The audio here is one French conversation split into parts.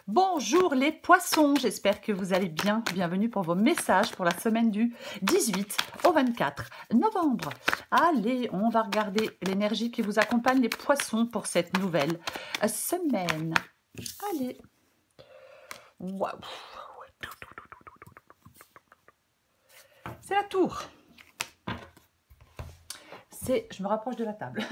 Bonjour les poissons, j'espère que vous allez bien. Bienvenue pour vos messages pour la semaine du 18 au 24 novembre. Allez, on va regarder l'énergie qui vous accompagne les poissons pour cette nouvelle semaine. Allez. Waouh. C'est la tour. Je me rapproche de la table.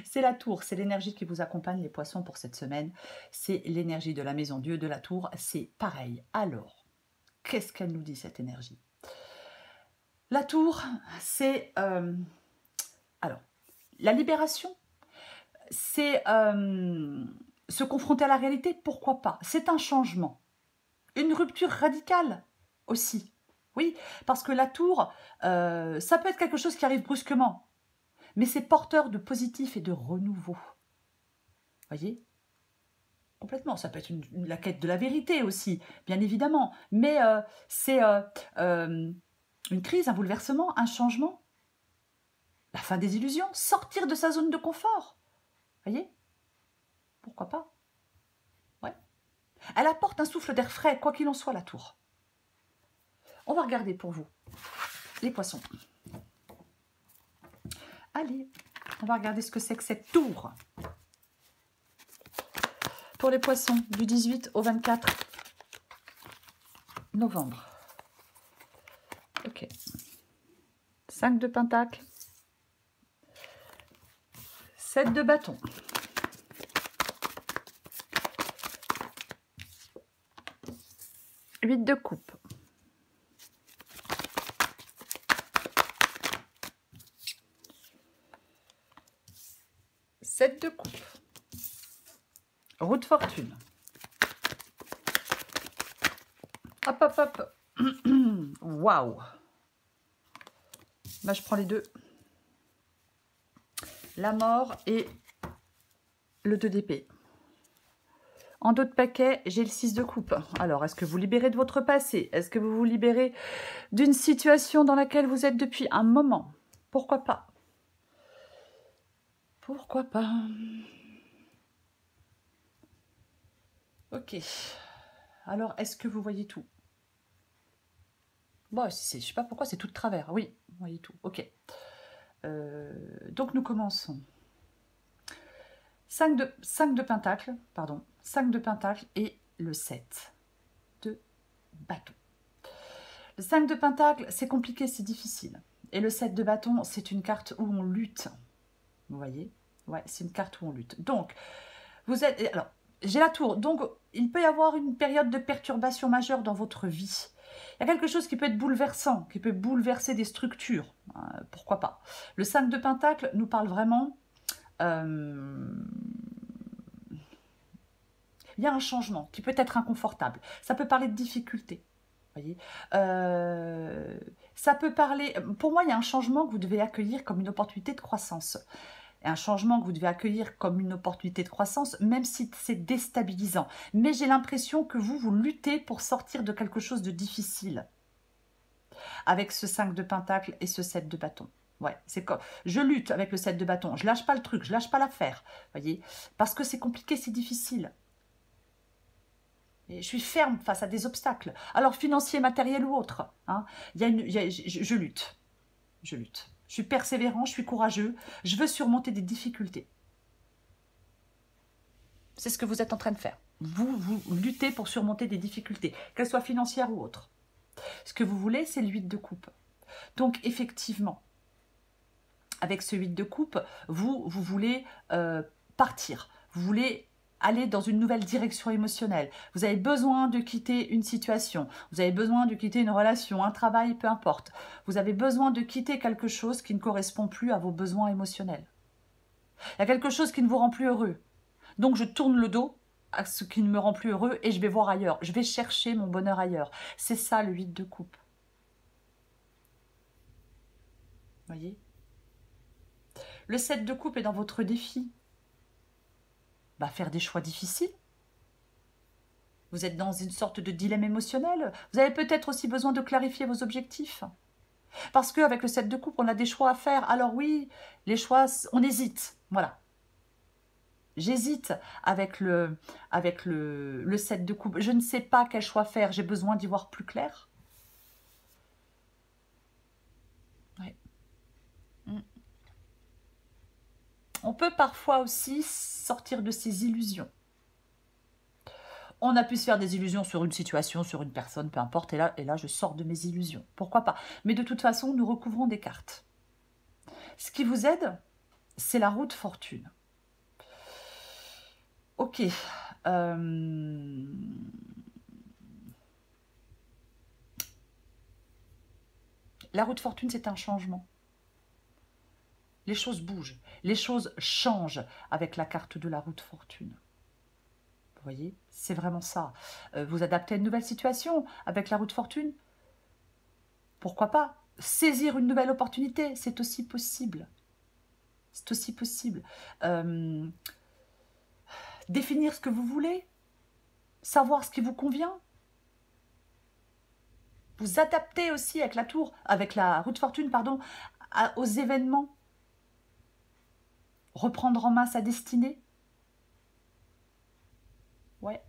C'est la tour, c'est l'énergie qui vous accompagne les poissons pour cette semaine. C'est l'énergie de la maison Dieu de la tour. C'est pareil. Alors, qu'est-ce qu'elle nous dit cette énergie? La tour, c'est alors la libération. C'est se confronter à la réalité. Pourquoi pas? C'est un changement, une rupture radicale aussi. Oui, parce que la tour, ça peut être quelque chose qui arrive brusquement. Mais c'est porteur de positif et de renouveau. Voyez? Complètement. Ça peut être la quête de la vérité aussi, bien évidemment. Mais c'est une crise, un bouleversement, un changement. La fin des illusions. Sortir de sa zone de confort. Voyez? Pourquoi pas? Ouais. Elle apporte un souffle d'air frais, quoi qu'il en soit, la tour. On va regarder pour vous, les poissons. Allez, on va regarder ce que c'est que cette tour. Pour les poissons, du 18 au 24 novembre. Ok. 5 de pentacle. 7 de bâton. Huit de coupe. Sept de coupe. Roue de fortune. Hop, hop, hop. Waouh. Là, je prends les deux. La mort et le 2 d'épée. En dos de paquet, j'ai le 6 de coupe. Alors, est-ce que vous libérez de votre passé? Est-ce que vous vous libérez d'une situation dans laquelle vous êtes depuis un moment? Pourquoi pas? Pourquoi pas? Ok. Alors, est-ce que vous voyez tout? Bon, je sais pas pourquoi, c'est tout de travers. Oui, vous voyez tout. Ok. Donc, nous commençons. 5 de pentacle, pardon. 5 de pentacle et le 7 de bâton. Le 5 de pentacle, c'est compliqué, c'est difficile. Et le 7 de bâton, c'est une carte où on lutte. Vous voyez? Ouais, c'est une carte où on lutte. Donc, vous êtes... Alors, j'ai la tour. Donc, il peut y avoir une période de perturbation majeure dans votre vie. Il y a quelque chose qui peut être bouleversant, qui peut bouleverser des structures. Pourquoi pas? Le 5 de pentacle nous parle vraiment... il y a un changement qui peut être inconfortable. Ça peut parler de difficultés. Voyez, ça peut parler... Pour moi, il y a un changement que vous devez accueillir comme une opportunité de croissance. Et un changement que vous devez accueillir comme une opportunité de croissance, même si c'est déstabilisant. Mais j'ai l'impression que vous luttez pour sortir de quelque chose de difficile. Avec ce 5 de pentacle et ce 7 de bâton. Ouais, c'est comme... Je lutte avec le 7 de bâton. Je lâche pas le truc, je lâche pas l'affaire. Voyez, parce que c'est compliqué, c'est difficile. Et je suis ferme face à des obstacles. Alors, financier, matériel ou autre. Hein, je lutte. Je lutte. Je suis persévérant, je suis courageux. Je veux surmonter des difficultés. C'est ce que vous êtes en train de faire. Vous luttez pour surmonter des difficultés, qu'elles soient financières ou autres. Ce que vous voulez, c'est le 8 de coupe. Donc, effectivement, avec ce 8 de coupe, vous voulez partir. Vous voulez aller dans une nouvelle direction émotionnelle. Vous avez besoin de quitter une situation. Vous avez besoin de quitter une relation, un travail, peu importe. Vous avez besoin de quitter quelque chose qui ne correspond plus à vos besoins émotionnels. Il y a quelque chose qui ne vous rend plus heureux. Donc, je tourne le dos à ce qui ne me rend plus heureux et je vais voir ailleurs. Je vais chercher mon bonheur ailleurs. C'est ça, le 8 de coupe. Voyez ? Le 7 de coupe est dans votre défi. Bah, faire des choix difficiles. Vous êtes dans une sorte de dilemme émotionnel. Vous avez peut-être aussi besoin de clarifier vos objectifs. Parce qu'avec le 7 de coupe, on a des choix à faire. Alors oui, les choix, on hésite. Voilà. J'hésite avec le 7 de coupe. Je ne sais pas quel choix faire. J'ai besoin d'y voir plus clair. Ouais. Mm. On peut parfois aussi sortir de ses illusions. On a pu se faire des illusions sur une situation, sur une personne, peu importe. Et là, je sors de mes illusions. Pourquoi pas? Mais de toute façon, nous recouvrons des cartes. Ce qui vous aide, c'est la roue de fortune. Ok. La roue de fortune, c'est un changement. Les choses bougent, les choses changent avec la carte de la roue de fortune. Vous voyez, c'est vraiment ça. Vous adaptez à une nouvelle situation avec la roue de fortune. Pourquoi pas? Saisir une nouvelle opportunité, c'est aussi possible. C'est aussi possible. Définir ce que vous voulez, savoir ce qui vous convient. Vous adaptez aussi avec la tour, avec la roue de fortune, pardon, aux événements. Reprendre en main sa destinée. Ouais.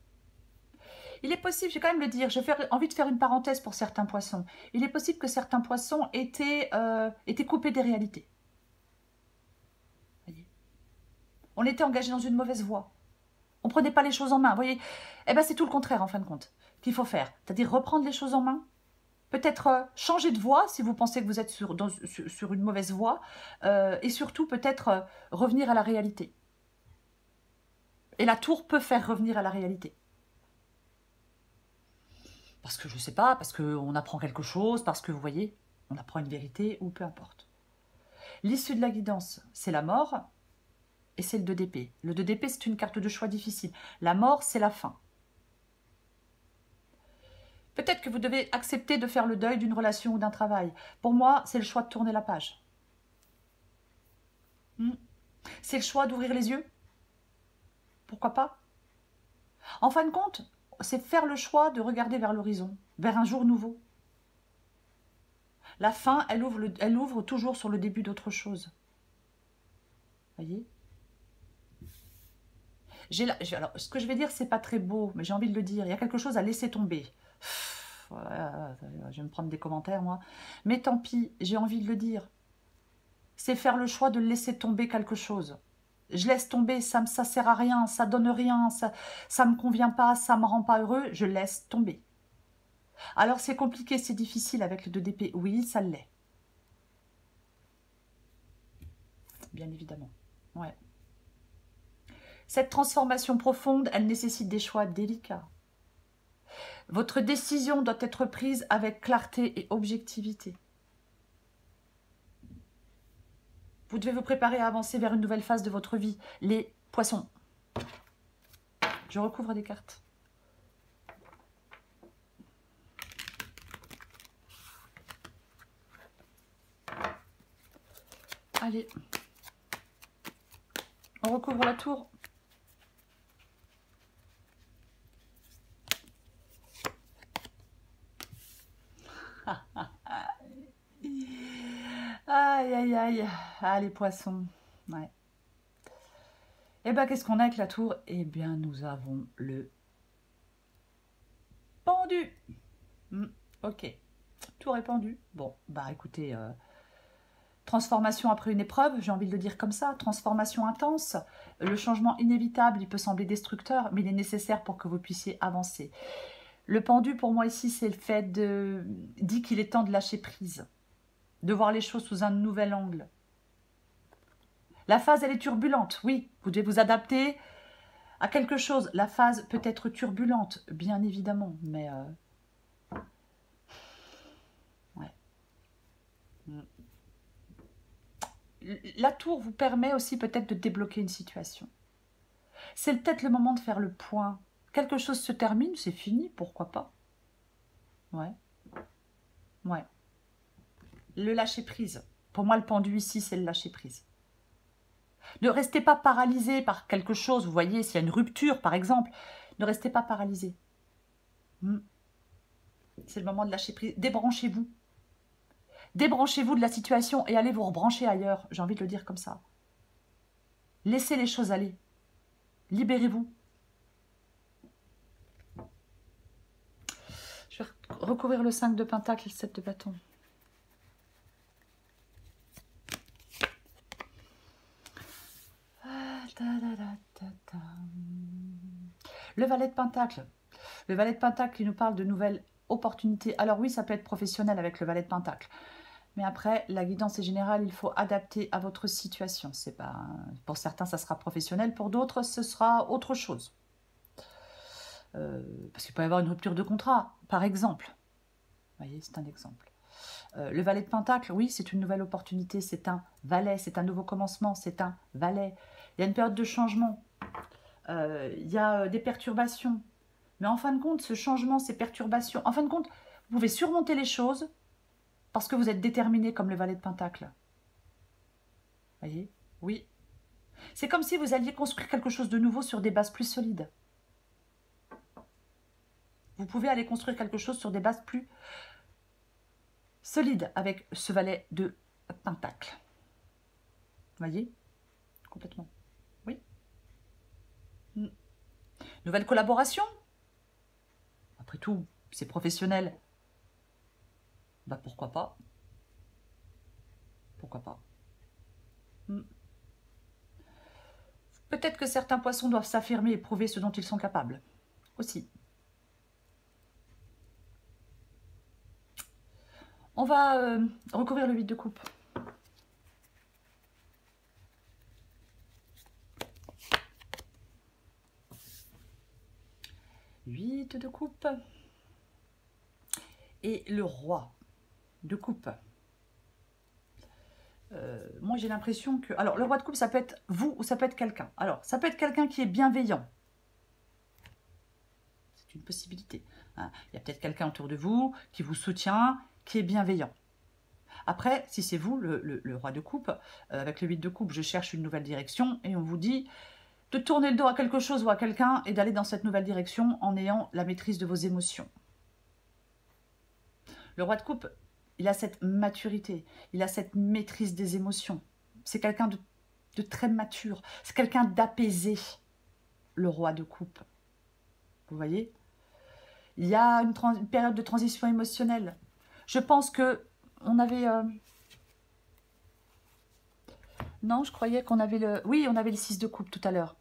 Il est possible, je vais quand même le dire, j'ai envie de faire une parenthèse pour certains poissons. Il est possible que certains poissons étaient coupés des réalités. Voyez. On était engagé dans une mauvaise voie. On ne prenait pas les choses en main. Vous voyez, eh ben, c'est tout le contraire en fin de compte qu'il faut faire. C'est-à-dire reprendre les choses en main. Peut-être changer de voie si vous pensez que vous êtes sur une mauvaise voie. Et surtout peut-être revenir à la réalité. Et la tour peut faire revenir à la réalité. Parce que je ne sais pas, parce qu'on apprend quelque chose, parce que vous voyez, on apprend une vérité ou peu importe. L'issue de la guidance, c'est la mort et c'est le 2 d'épée. Le 2 d'épée, c'est une carte de choix difficile. La mort, c'est la fin. Peut-être que vous devez accepter de faire le deuil d'une relation ou d'un travail. Pour moi, c'est le choix de tourner la page. C'est le choix d'ouvrir les yeux. Pourquoi pas? En fin de compte, c'est faire le choix de regarder vers l'horizon, vers un jour nouveau. La fin, elle ouvre toujours sur le début d'autre chose. Voyez? Alors, ce que je vais dire, c'est pas très beau, mais j'ai envie de le dire. Il y a quelque chose à laisser tomber. Je vais me prendre des commentaires, moi. Mais tant pis, j'ai envie de le dire. C'est faire le choix de laisser tomber quelque chose. Je laisse tomber, ça sert à rien, ça donne rien, ça me convient pas, ça me rend pas heureux, je laisse tomber. Alors c'est compliqué, c'est difficile avec le 2 d'épée. Oui, ça l'est. Bien évidemment. Ouais. Cette transformation profonde, elle nécessite des choix délicats. Votre décision doit être prise avec clarté et objectivité. Vous devez vous préparer à avancer vers une nouvelle phase de votre vie. Les poissons. Je recouvre des cartes. Allez. On recouvre la tour. Aïe, aïe, aïe. Ah, les poissons. Ouais. Et bien, qu'est-ce qu'on a avec la tour? Eh bien, nous avons le pendu. Ok. Tour est pendu. Bon, bah écoutez, transformation après une épreuve, j'ai envie de le dire comme ça. Transformation intense. Le changement inévitable, il peut sembler destructeur, mais il est nécessaire pour que vous puissiez avancer. Le pendu, pour moi, ici, c'est le fait dit qu'il est temps de lâcher prise. De voir les choses sous un nouvel angle. La phase, elle est turbulente, oui. Vous devez vous adapter à quelque chose. La phase peut être turbulente, bien évidemment, mais... ouais. La tour vous permet aussi peut-être de débloquer une situation. C'est peut-être le moment de faire le point. Quelque chose se termine, c'est fini, pourquoi pas? Ouais. Ouais. Le lâcher-prise. Pour moi, le pendu ici, c'est le lâcher-prise. Ne restez pas paralysé par quelque chose. Vous voyez, s'il y a une rupture, par exemple, ne restez pas paralysé. C'est le moment de lâcher prise. Débranchez-vous. Débranchez-vous de la situation et allez vous rebrancher ailleurs. J'ai envie de le dire comme ça. Laissez les choses aller. Libérez-vous. Je vais recouvrir le 5 de Pentacle et le 7 de bâton. Le valet de Pentacle. Le valet de Pentacle qui nous parle de nouvelles opportunités. Alors oui, ça peut être professionnel avec le valet de Pentacle. Mais après, la guidance est générale, il faut adapter à votre situation. C'est pas, pour certains, ça sera professionnel. Pour d'autres, ce sera autre chose. Parce qu'il peut y avoir une rupture de contrat, par exemple. Vous voyez, c'est un exemple. Le valet de Pentacle, oui, c'est une nouvelle opportunité, c'est un valet, c'est un nouveau commencement, c'est un valet. Il y a une période de changement, il y a des perturbations. Mais en fin de compte, ce changement, ces perturbations, en fin de compte, vous pouvez surmonter les choses parce que vous êtes déterminé comme le valet de Pentacle. Vous voyez? Oui. C'est comme si vous alliez construire quelque chose de nouveau sur des bases plus solides. Vous pouvez aller construire quelque chose sur des bases plus solides avec ce valet de Pentacle. Vous voyez? Complètement. Oui. Nouvelle collaboration. Après tout, c'est professionnel. Bah pourquoi pas? Pourquoi pas? Peut-être que certains poissons doivent s'affirmer et prouver ce dont ils sont capables. Aussi. On va recouvrir le 8 de coupe. Huit de coupe. Et le roi de coupe. Moi, j'ai l'impression que... Alors, le roi de coupe, ça peut être vous ou ça peut être quelqu'un. Alors, ça peut être quelqu'un qui est bienveillant. C'est une possibilité. Hein. Il y a peut-être quelqu'un autour de vous qui vous soutient, qui est bienveillant. Après, si c'est vous, le roi de coupe, avec le 8 de coupe, je cherche une nouvelle direction et on vous dit de tourner le dos à quelque chose ou à quelqu'un et d'aller dans cette nouvelle direction en ayant la maîtrise de vos émotions. Le roi de coupe, il a cette maturité, il a cette maîtrise des émotions. C'est quelqu'un de très mature, c'est quelqu'un d'apaisé, le roi de coupe. Vous voyez? Il y a une période de transition émotionnelle. Je pense que on avait... Non, je croyais qu'on avait le... Oui, on avait le 6 de coupe tout à l'heure.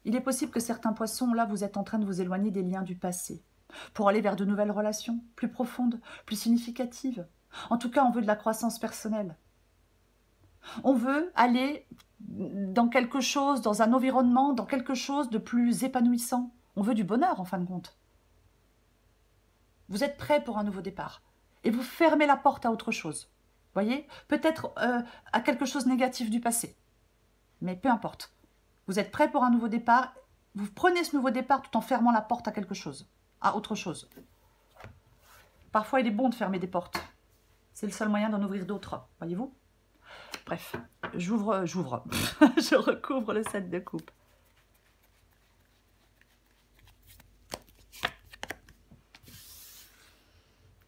Il est possible que certains poissons, là, vous êtes en train de vous éloigner des liens du passé pour aller vers de nouvelles relations, plus profondes, plus significatives. En tout cas, on veut de la croissance personnelle. On veut aller dans quelque chose, dans un environnement, dans quelque chose de plus épanouissant. On veut du bonheur, en fin de compte. Vous êtes prêt pour un nouveau départ. Et vous fermez la porte à autre chose. Voyez? Peut-être à quelque chose de négatif du passé. Mais peu importe. Vous êtes prêt pour un nouveau départ. Vous prenez ce nouveau départ tout en fermant la porte à quelque chose. À autre chose. Parfois, il est bon de fermer des portes. C'est le seul moyen d'en ouvrir d'autres. Voyez-vous? Bref, j'ouvre. Je recouvre le 7 de coupe.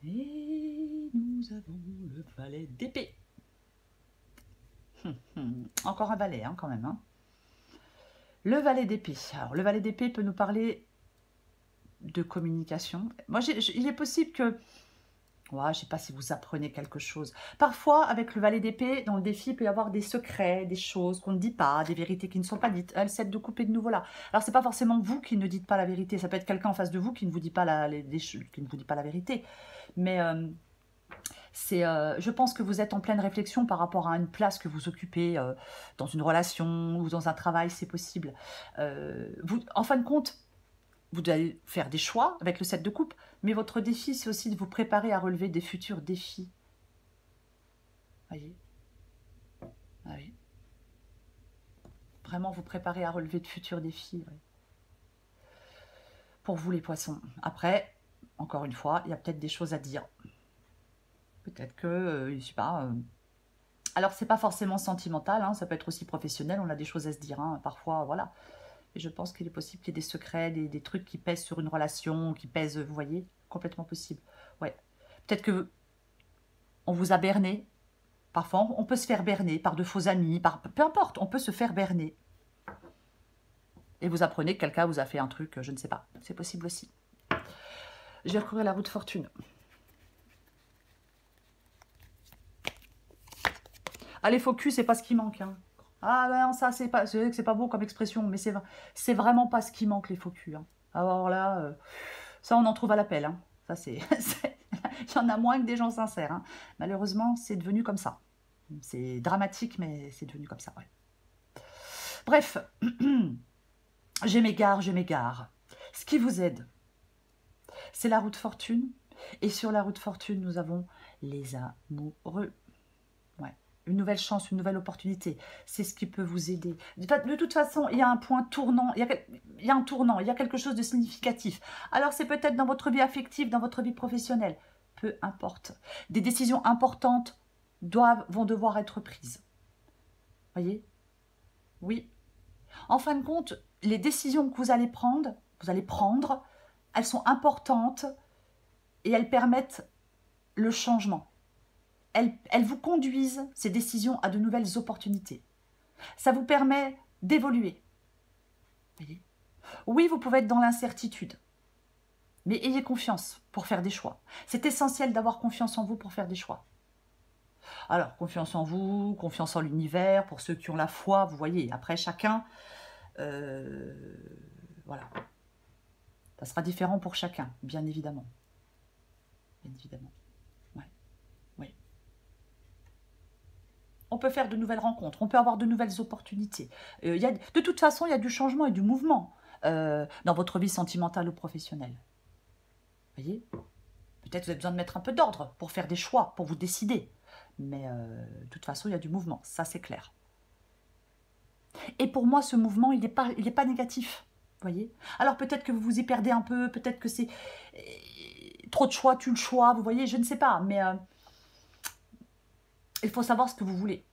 Et nous avons le valet d'épée. Encore un valet, hein, quand même. Hein. Le valet d'épée. Alors, le valet d'épée peut nous parler de communication. Moi, il est possible que... Ouais, je ne sais pas si vous apprenez quelque chose. Parfois, avec le valet d'épée, dans le défi, il peut y avoir des secrets, des choses qu'on ne dit pas, des vérités qui ne sont pas dites. Le 7 de coupe est de nouveau là. Alors, ce n'est pas forcément vous qui ne dites pas la vérité. Ça peut être quelqu'un en face de vous qui ne vous dit pas qui ne vous dit pas la vérité. Mais je pense que vous êtes en pleine réflexion par rapport à une place que vous occupez dans une relation ou dans un travail, c'est possible. En fin de compte, vous allez faire des choix avec le 7 de coupe, mais votre défi, c'est aussi de vous préparer à relever des futurs défis. Voyez? Ah oui. Vraiment vous préparer à relever de futurs défis. Ouais. Pour vous, les poissons. Après, encore une fois, il y a peut-être des choses à dire. Peut-être que, je sais pas... Alors, c'est pas forcément sentimental, hein, ça peut être aussi professionnel, on a des choses à se dire, hein, parfois, voilà. Et je pense qu'il est possible qu'il y ait des secrets, des trucs qui pèsent sur une relation, qui pèsent, vous voyez, complètement possible. Ouais. Peut-être que on vous a berné. Parfois, on peut se faire berner par de faux amis, peu importe, on peut se faire berner. Et vous apprenez que quelqu'un vous a fait un truc, je ne sais pas. C'est possible aussi. Je vais recourir à la roue de fortune. Ah, les faux culs, c'est pas ce qui manque. Hein. Ah ben ça, c'est pas, c'est vrai que c'est pas beau comme expression, mais c'est vraiment pas ce qui manque, les faux culs. Hein. Alors là, ça, on en trouve à l'appel. Hein. Ça, c'est... Il y en a moins que des gens sincères. Hein. Malheureusement, c'est devenu comme ça. C'est dramatique, mais c'est devenu comme ça. Ouais. Bref, je m'égare, je m'égare. Ce qui vous aide, c'est la roue de fortune. Et sur la roue de fortune, nous avons les amoureux. Ouais. Une nouvelle chance, une nouvelle opportunité. C'est ce qui peut vous aider. De toute façon, il y a un point tournant. Il y a un tournant. Il y a quelque chose de significatif. Alors, c'est peut-être dans votre vie affective, dans votre vie professionnelle. Peu importe. Des décisions importantes vont devoir être prises. Voyez? Oui. En fin de compte, les décisions que vous allez prendre, elles sont importantes et elles permettent le changement. Elles vous conduisent, ces décisions, à de nouvelles opportunités. Ça vous permet d'évoluer. Oui, vous pouvez être dans l'incertitude, mais ayez confiance pour faire des choix. C'est essentiel d'avoir confiance en vous pour faire des choix. Alors, confiance en vous, confiance en l'univers, pour ceux qui ont la foi, vous voyez, après chacun, voilà. Ça sera différent pour chacun, bien évidemment. Bien évidemment. Ouais. Oui. On peut faire de nouvelles rencontres, on peut avoir de nouvelles opportunités. De toute façon, il y a du changement et du mouvement dans votre vie sentimentale ou professionnelle. Vous voyez? Peut-être vous avez besoin de mettre un peu d'ordre pour faire des choix, pour vous décider. Mais de toute façon, il y a du mouvement, ça c'est clair. Et pour moi, ce mouvement, il n'est pas négatif. Vous voyez? Alors peut-être que vous vous y perdez un peu, peut-être que c'est trop de choix, tue le choix, vous voyez, je ne sais pas. Mais il faut savoir ce que vous voulez.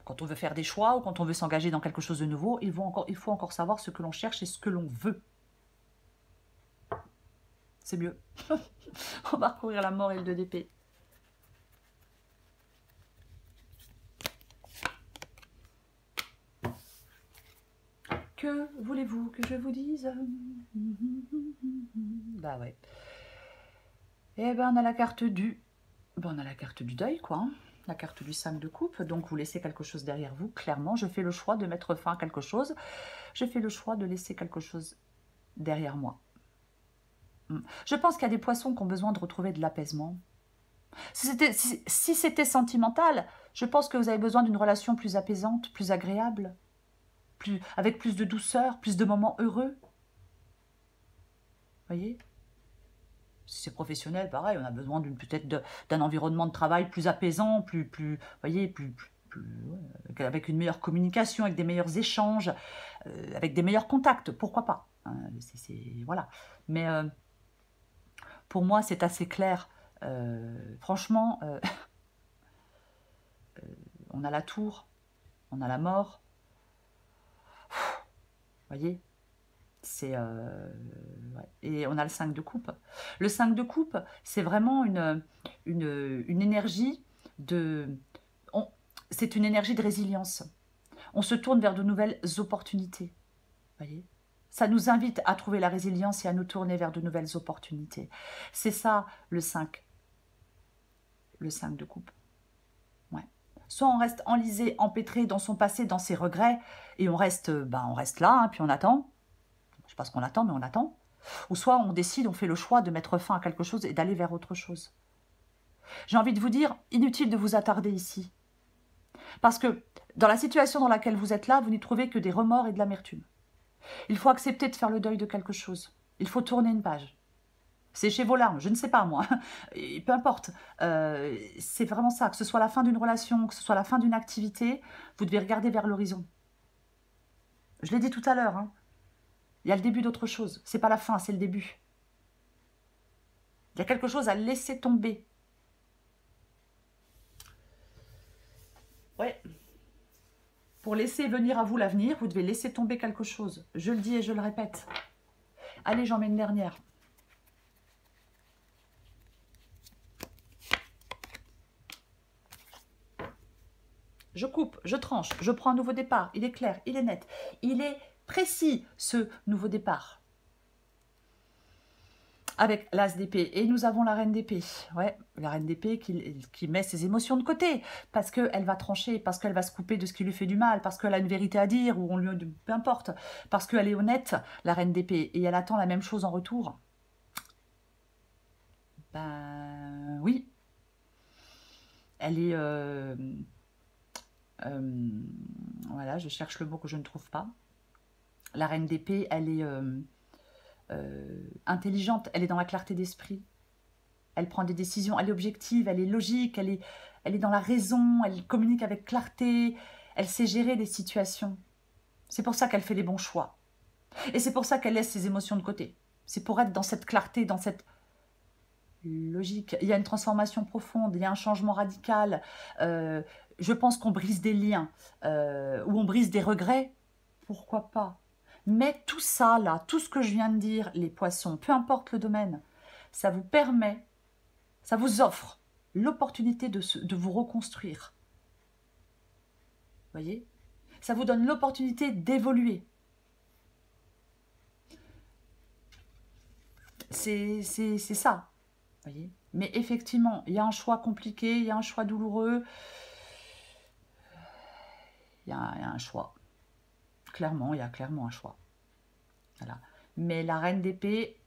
Quand on veut faire des choix ou quand on veut s'engager dans quelque chose de nouveau, il faut encore savoir ce que l'on cherche et ce que l'on veut. C'est mieux. On va recourir la mort et le 2 d'épée. Que voulez-vous que je vous dise? Bah ouais. Eh ben on a la carte du... on a la carte du deuil, quoi. Hein. La carte du 5 de coupe. Donc vous laissez quelque chose derrière vous. Clairement, je fais le choix de mettre fin à quelque chose. Je fais le choix de laisser quelque chose derrière moi. Je pense qu'il y a des poissons qui ont besoin de retrouver de l'apaisement. Si c'était sentimental, je pense que vous avez besoin d'une relation plus apaisante, plus agréable, avec plus de douceur, plus de moments heureux. Voyez? Si c'est professionnel, pareil, on a besoin peut-être d'un environnement de travail plus apaisant, voyez, avec une meilleure communication, avec des meilleurs échanges, avec des meilleurs contacts, pourquoi pas. Hein, voilà. Mais pour moi, c'est assez clair. Franchement, on a la tour, on a la mort. Voyez, c'est ouais. Et on a le 5 de coupe. Le 5 de coupe, c'est vraiment une énergie c'est une énergie de résilience. On se tourne vers de nouvelles opportunités. Voyez, ça nous invite à trouver la résilience et à nous tourner vers de nouvelles opportunités. C'est ça le 5. Le 5 de coupe. Ouais. Soit on reste enlisé, empêtré dans son passé, dans ses regrets, et on reste là, hein, puis on attend. Je ne sais pas ce qu'on attend, mais on attend. Ou soit on décide, on fait le choix de mettre fin à quelque chose et d'aller vers autre chose. J'ai envie de vous dire, inutile de vous attarder ici. Parce que dans la situation dans laquelle vous êtes là, vous n'y trouvez que des remords et de l'amertume. Il faut accepter de faire le deuil de quelque chose. Il faut tourner une page. Séchez vos larmes, je ne sais pas moi. Et peu importe. C'est vraiment ça. Que ce soit la fin d'une relation, que ce soit la fin d'une activité, vous devez regarder vers l'horizon. Je l'ai dit tout à l'heure, hein. Il y a le début d'autre chose. C'est pas la fin, c'est le début. Il y a quelque chose à laisser tomber. Ouais. Pour laisser venir à vous l'avenir, vous devez laisser tomber quelque chose. Je le dis et je le répète. Allez, j'en mets une dernière. je coupe, je tranche, je prends un nouveau départ. Il est clair, il est net, il est précis, ce nouveau départ. Avec l'as d'épée. Et nous avons la reine d'épée. Ouais, la reine d'épée qui met ses émotions de côté. Parce qu'elle va trancher, parce qu'elle va se couper de ce qui lui fait du mal, parce qu'elle a une vérité à dire, ou on lui... peu importe. Parce qu'elle est honnête, la reine d'épée. Et elle attend la même chose en retour. Ben oui. Elle est... voilà, je cherche le mot que je ne trouve pas. La reine d'épée, elle est... intelligente, elle est dans la clarté d'esprit, elle prend des décisions, elle est objective, elle est logique, elle est dans la raison, elle communique avec clarté, elle sait gérer des situations. C'est pour ça qu'elle fait les bons choix. Et c'est pour ça qu'elle laisse ses émotions de côté. C'est pour être dans cette clarté, dans cette logique. Il y a une transformation profonde, il y a un changement radical. Je pense qu'on brise des liens, ou on brise des regrets. Pourquoi pas? Mais tout ça, là, tout ce que je viens de dire, les poissons, peu importe le domaine, ça vous permet, ça vous offre l'opportunité de vous reconstruire. Vous voyez? Ça vous donne l'opportunité d'évoluer. C'est ça. Vous voyez? Mais effectivement, il y a un choix compliqué, il y a un choix douloureux. Il y a un choix. Clairement, il y a clairement un choix. Voilà. Mais la reine d'épée,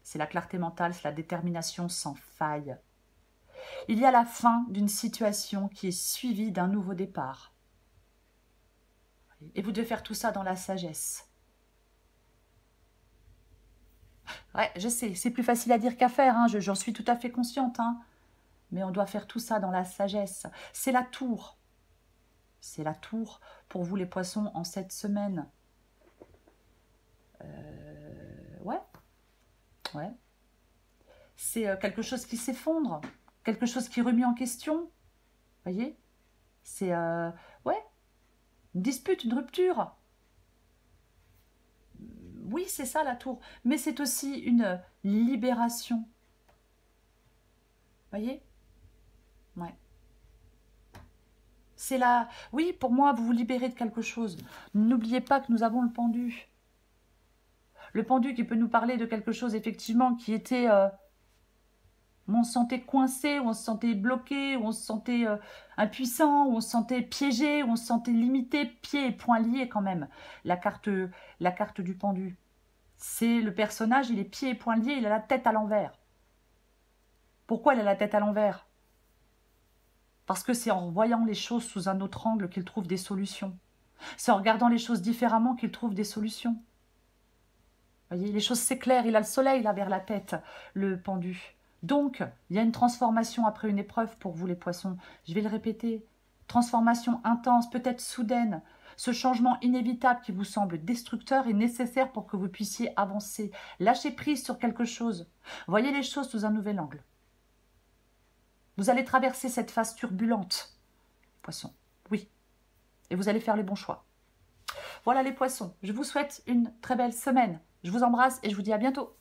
c'est la clarté mentale, c'est la détermination sans faille. Il y a la fin d'une situation qui est suivie d'un nouveau départ. Et vous devez faire tout ça dans la sagesse. Ouais, je sais, c'est plus facile à dire qu'à faire, hein, j'en suis tout à fait consciente. Hein. Mais on doit faire tout ça dans la sagesse. C'est la tour. C'est la tour pour vous les poissons en cette semaine. Ouais. Ouais. C'est quelque chose qui s'effondre, quelque chose qui est remis en question. Voyez? C'est, ouais, une dispute, une rupture. Oui, c'est ça la tour. Mais c'est aussi une libération. Voyez? Ouais. C'est là. Oui, pour moi, vous vous libérez de quelque chose. N'oubliez pas que nous avons le pendu. Le pendu qui peut nous parler de quelque chose, effectivement, qui était... où on se sentait coincé, où on se sentait bloqué, où on se sentait impuissant, où on se sentait piégé, où on se sentait limité, pieds et poings liés quand même. La carte du pendu. C'est le personnage, il est pieds et poings liés, il a la tête à l'envers. Pourquoi il a la tête à l'envers? Parce que c'est en voyant les choses sous un autre angle qu'il trouve des solutions. C'est en regardant les choses différemment qu'il trouve des solutions. Vous voyez, les choses s'éclairent, il a le soleil là vers la tête, le pendu. Donc, il y a une transformation après une épreuve pour vous les poissons. Je vais le répéter. Transformation intense, peut-être soudaine. Ce changement inévitable qui vous semble destructeur est nécessaire pour que vous puissiez avancer. Lâcher prise sur quelque chose. Voyez les choses sous un nouvel angle. Vous allez traverser cette phase turbulente, poissons. Oui. Et vous allez faire les bons choix. Voilà les poissons. Je vous souhaite une très belle semaine. Je vous embrasse et je vous dis à bientôt.